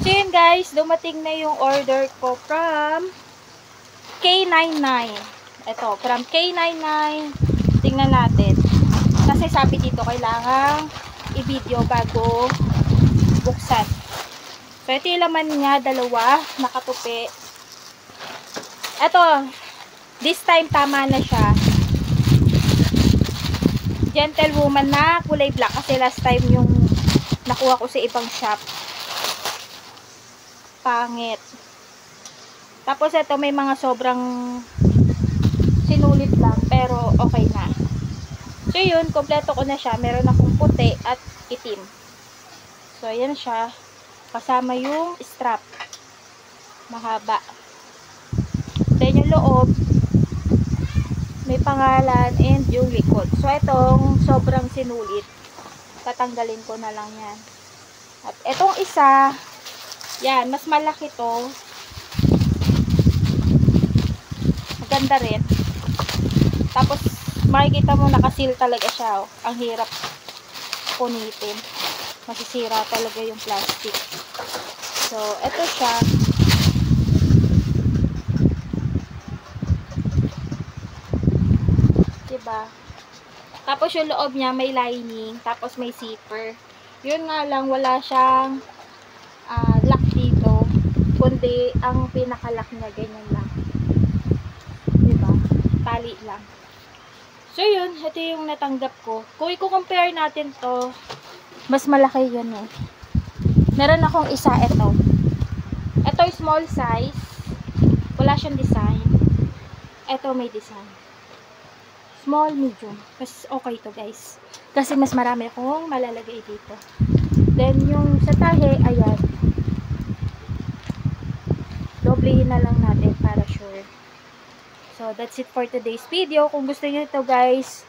So yun guys, dumating na yung order ko from K99. Ito, from K99. Tingnan natin. Kasi sabi dito, kailangan i-video bago buksan. So, ito yung laman niya, dalawa, nakatupi. Ito, this time tama na siya. Gentlewoman na kulay black kasi last time yung nakuha ko sa ibang shop. Pangit. Tapos ito may mga sobrang sinulit lang pero okay na. So yun, kompleto ko na siya. Meron akong puti at itim. So ayan siya. Kasama yung strap. Mahaba. Then yung loob, may pangalan and yung likod. So itong sobrang sinulit, tatanggalin ko na lang yan. At itong isa, yan, mas malaki to. Maganda rin. Tapos makikita mo nakasil talaga siya. Oh. Ang hirap punitin. Masisira talaga yung plastic. So, ito siya. Diba? Tapos yung loob niya may lining. Tapos may zipper. Yun nga lang, wala siyang lock dito. Kundi, ang pinaka-lock niya, ganyan lang. Diba? Tali lang. So, yun. Ito yung natanggap ko. Kung i-compare natin to, mas malaki yun eh. Meron akong isa, ito. Ito yung small size. Wala siyang design. Ito may design. Small, medium. Mas okay to guys. Kasi mas marami akong malalagay dito. Then, yung sa tahe, ayan. Doblehin na lang natin para sure. So, that's it for today's video. Kung gusto niyo ito guys,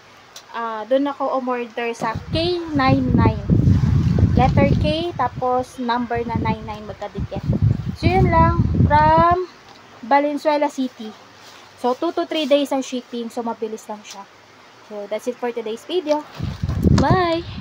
doon ako umorder sa K99. Letter K, tapos number na 99 magkadikit. So, yun lang. From Valenzuela City. So, 2 to 3 days ang shipping. So, mabilis lang siya. So, that's it for today's video. Bye!